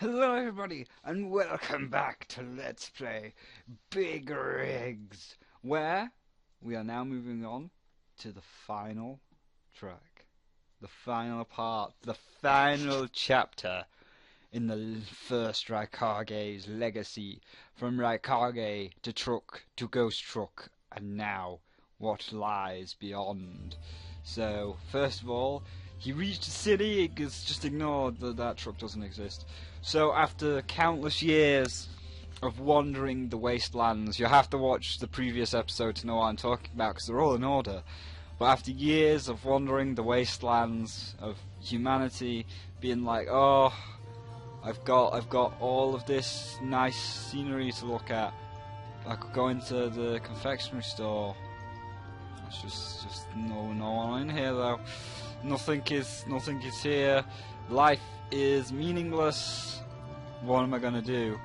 Hello everybody, and welcome back to Let's Play Big Rigs, where we are now moving on to the final track, the final part, the final chapter in the first Raikage's legacy, from Raikage to Truck to Ghost Truck, and now what lies beyond. So, first of all, he reached the city, it's just ignored that that truck doesn't exist. So after countless years of wandering the wastelands, you have to watch the previous episode to know what I'm talking about, because they're all in order. But after years of wandering the wastelands of humanity, being like, oh, I've got all of this nice scenery to look at. I could go into the confectionery store. It's just no one in here though. Nothing is here. Life is meaningless. What am I gonna do?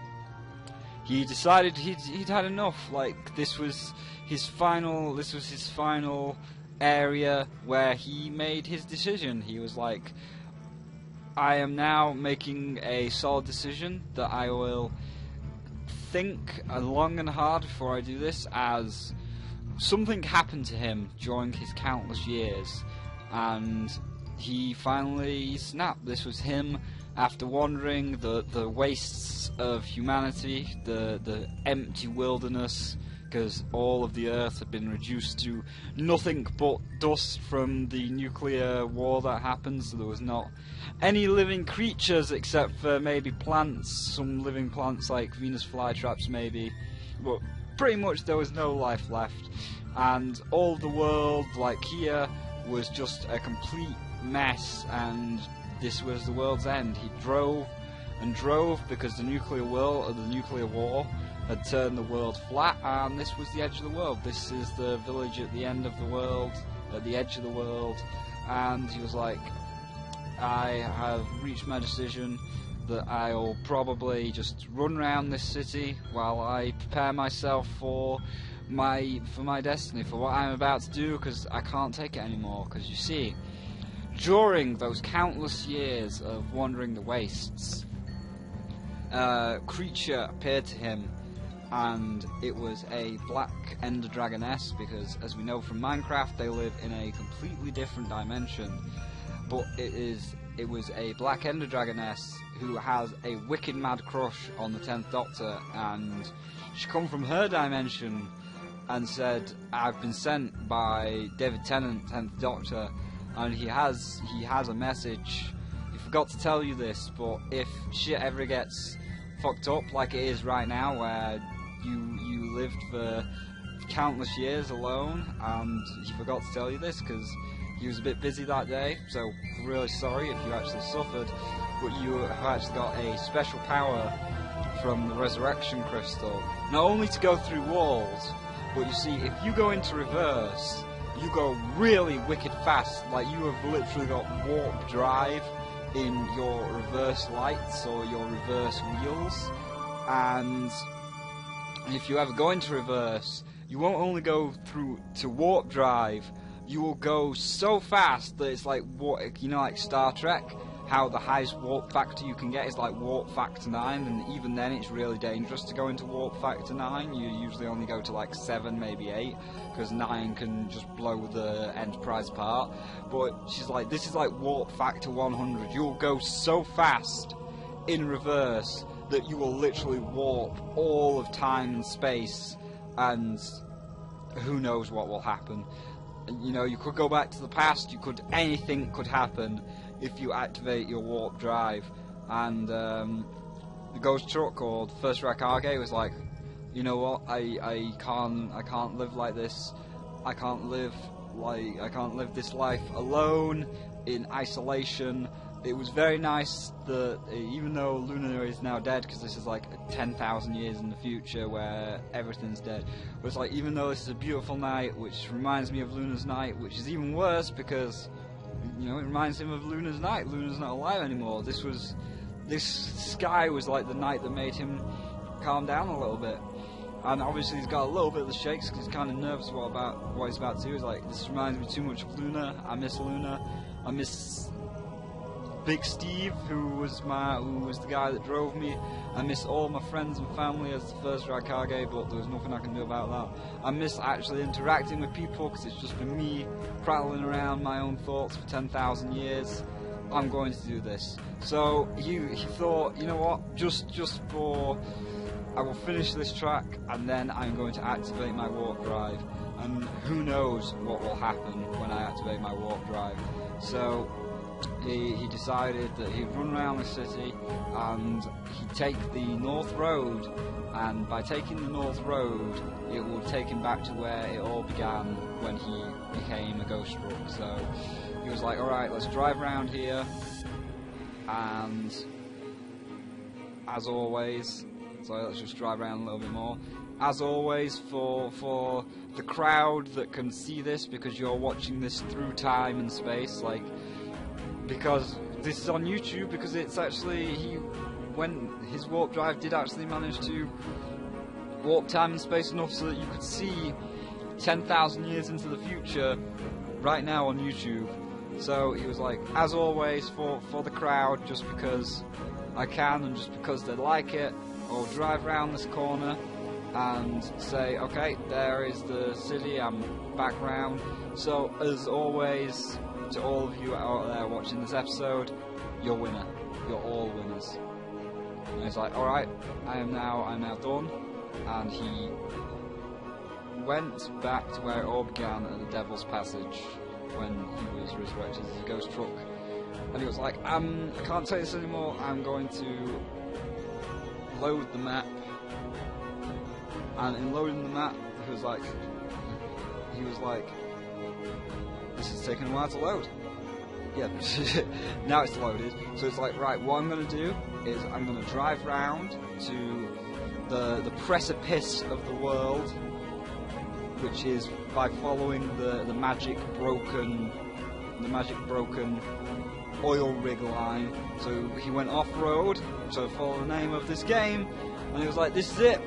He decided he'd had enough. Like this was his final area where he made his decision. He was like, I am now making a solid decision that I will think long and hard before I do this, as something happened to him during his countless years, and he finally snapped. This was him after wandering the wastes of humanity, the empty wilderness, because all of the earth had been reduced to nothing but dust from the nuclear war that happened, so there was not any living creatures except for maybe plants, some living plants like Venus flytraps maybe, but pretty much there was no life left, and all the world, like here, was just a complete mess, and this was the world's end. He drove and drove because the nuclear war had turned the world flat, and this was the edge of the world. This is the village at the end of the world, at the edge of the world, and he was like, I have reached my decision that I'll probably just run around this city while I prepare myself for my destiny, for what I'm about to do, because I can't take it anymore. Because you see, during those countless years of wandering the wastes, a creature appeared to him, and it was a black ender dragoness, because as we know from Minecraft, they live in a completely different dimension. But it was a black ender dragoness who has a wicked mad crush on the 10th Doctor, and she come from her dimension and said, I've been sent by David Tennant, 10th Doctor, and he has a message. He forgot to tell you this, but if shit ever gets fucked up like it is right now, where you lived for countless years alone, and he forgot to tell you this because he was a bit busy that day, so really sorry if you actually suffered, but you have actually got a special power from the resurrection crystal, not only to go through walls, but you see, if you go into reverse, you go really wicked fast. Like, you have literally got warp drive in your reverse lights or your reverse wheels, and if you ever go into reverse, you won't only go through to warp drive, you will go so fast that it's like, like Star Trek, how the highest warp factor you can get is like warp factor 9, and even then it's really dangerous to go into warp factor 9. You usually only go to like 7, maybe 8, because 9 can just blow the Enterprise apart. But she's like, this is like warp factor 100. You'll go so fast in reverse that you will literally warp all of time and space, and who knows what will happen. You know, you could go back to the past, anything could happen if you activate your warp drive. And the Ghost Truck, or the first Raikage, was like, you know what, I can't live like this. I can't live this life alone in isolation. It was very nice that even though Luna is now dead, because this is like 10,000 years in the future where everything's dead, but it's like, even though this is a beautiful night, which reminds me of Luna's night, which is even worse because, you know, it reminds him of Luna's night. Luna's not alive anymore. This sky was like the night that made him calm down a little bit. And obviously he's got a little bit of the shakes because he's kind of nervous about what he's about to do. He's like, this reminds me too much of Luna. I miss Luna. I miss Big Steve, who was the guy that drove me. I miss all my friends and family as the first Raikage, but there was nothing I can do about that. I miss actually interacting with people, because it's just been me prattling around my own thoughts for 10,000 years. I'm going to do this. So he thought, you know what, just for, I will finish this track and then I'm going to activate my warp drive. And who knows what will happen when I activate my warp drive. So he decided that he'd run around the city and he'd take the North Road, and by taking the North Road it would take him back to where it all began when he became a ghost truck. So he was like, alright, let's drive around here, and as always, so let's just drive around a little bit more. As always, for the crowd that can see this, because you're watching this through time and space, like, because this is on YouTube, because it's actually, when his warp drive did actually manage to warp time and space enough so that you could see 10,000 years into the future right now on YouTube. So he was like, as always, for the crowd, just because I can and just because they like it, I'll drive around this corner and say, okay, there is the city, I'm back round. So as always, to all of you out there watching this episode, you're a winner. You're all winners. And he's like, alright, I'm now done. And he went back to where it all began at the Devil's Passage when he was resurrected as a ghost truck. And he was like, I can't take this anymore, I'm going to load the map. And in loading the map, he was like, this is taking a while to load. Yeah, now it's loaded. So it's like, right, what I'm going to do is I'm going to drive round to the precipice of the world, which is by following the magic broken oil rig line. So he went off-road to follow the name of this game, and he was like, this is it.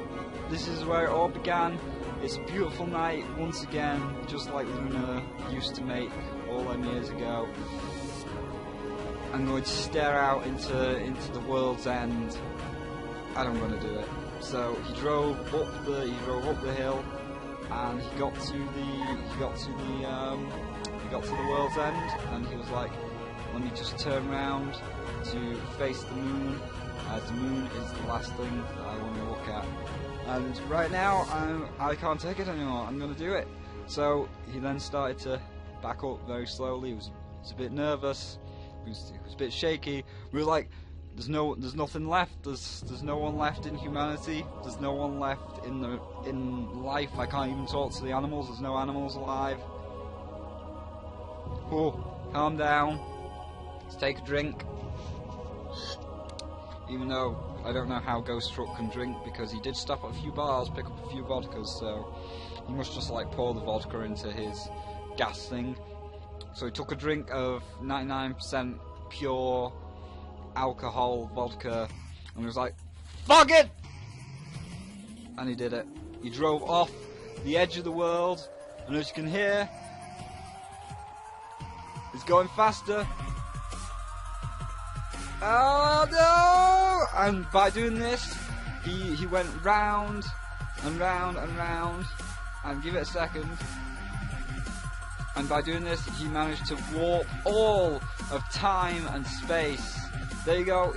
This is where it all began. It's a beautiful night once again, just like Luna used to make all them years ago. I'm going to stare out into the world's end, and I'm going to do it. So he drove up the hill, and he got to the world's end, and he was like, let me just turn around to face the moon, as the moon is the last thing that I want to look at. And right now, I can't take it anymore, I'm going to do it. So he then started to back up very slowly. He was a bit nervous, he was a bit shaky. We were like, there's nothing left, there's no one left in humanity, there's no one left in life. I can't even talk to the animals, there's no animals alive. Oh, calm down, let's take a drink. Even though I don't know how Ghost Truck can drink, because he did stop at a few bars, pick up a few vodkas, so he must just like pour the vodka into his gas thing. So he took a drink of 99% pure alcohol vodka, and he was like, fuck it! And he did it. He drove off the edge of the world, and as you can hear, he's going faster. Oh no! And by doing this, he went round and round and round, and give it a second. And by doing this, he managed to warp all of time and space. There you go.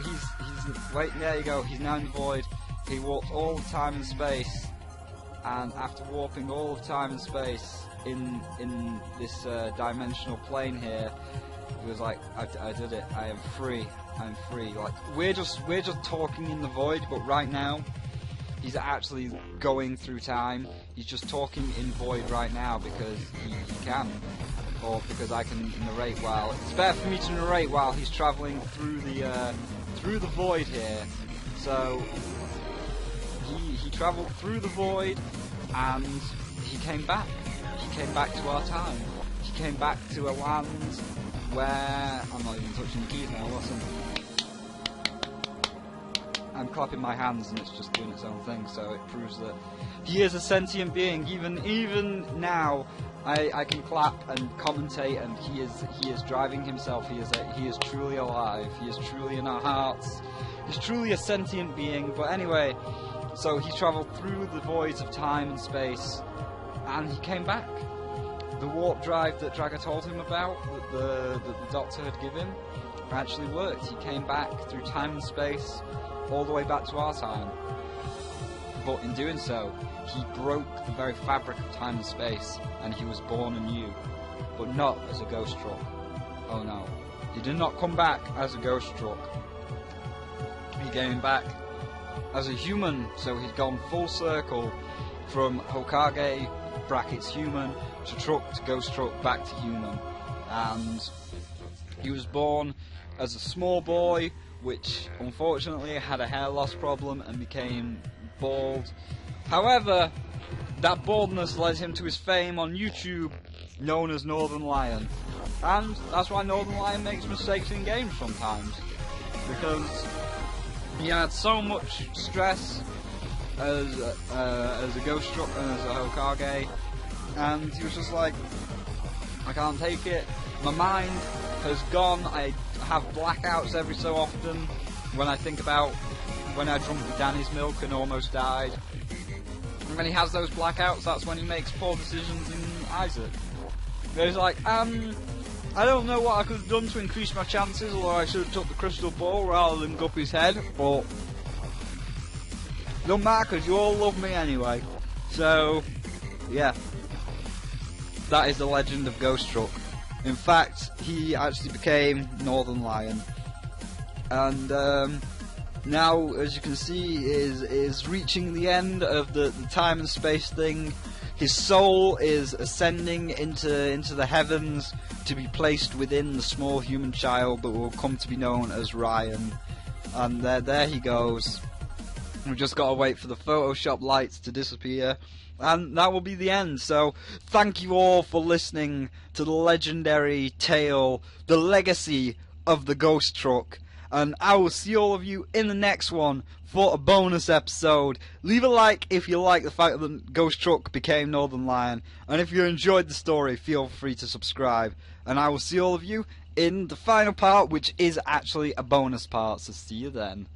Wait. There you go. He's now in the void. He warped all of time and space, and after warping all of time and space in this dimensional plane here, he was like, I did it. I am free. I'm free. Like we're just talking in the void, but right now he's actually going through time. He's just talking in void right now because he can, or because I can narrate while. It's better for me to narrate while he's traveling through the void here. So he travelled through the void, and he came back. He came back to our time. He came back to a land where I'm not even touching the keys now. Listen. I'm clapping my hands and it's just doing its own thing, so it proves that he is a sentient being. Even now, I can clap and commentate, and he is driving himself. He is truly alive. He is truly in our hearts. He's truly a sentient being. But anyway, so he travelled through the voids of time and space, and he came back. The warp drive that Draga told him about, that the Doctor had given, actually worked. He came back through time and space, all the way back to our time. But in doing so, he broke the very fabric of time and space, and he was born anew, but not as a ghost truck. Oh no. He did not come back as a ghost truck. He came back as a human, so he'd gone full circle from Hokage brackets human to truck to ghost truck back to human. And he was born as a small boy, which unfortunately had a hair loss problem and became bald. However, that baldness led him to his fame on YouTube, known as Northern Lion. And that's why Northern Lion makes mistakes in games sometimes, because he had so much stress as a ghost truck and as a Hokage, and he was just like, I can't take it. My mind has gone. I have blackouts every so often when I think about when I drank Danny's milk and almost died. And when he has those blackouts, that's when he makes poor decisions in Isaac. He's like, I don't know what I could have done to increase my chances, although I should have took the crystal ball rather than Guppy's head, but don't matter, because you all love me anyway. So, yeah. That is the legend of Ghost Truck. In fact, he actually became Northern Lion. And now, as you can see, is reaching the end of the time and space thing. His soul is ascending into the heavens to be placed within the small human child that will come to be known as Ryan. And there he goes. We've just got to wait for the Photoshop lights to disappear, and that will be the end. So thank you all for listening to the legendary tale, the legacy of the Ghost Truck, and I will see all of you in the next one for a bonus episode. Leave a like if you like the fact that Ghost Truck became Northern Lion, and if you enjoyed the story, feel free to subscribe, and I will see all of you in the final part, which is actually a bonus part, so see you then.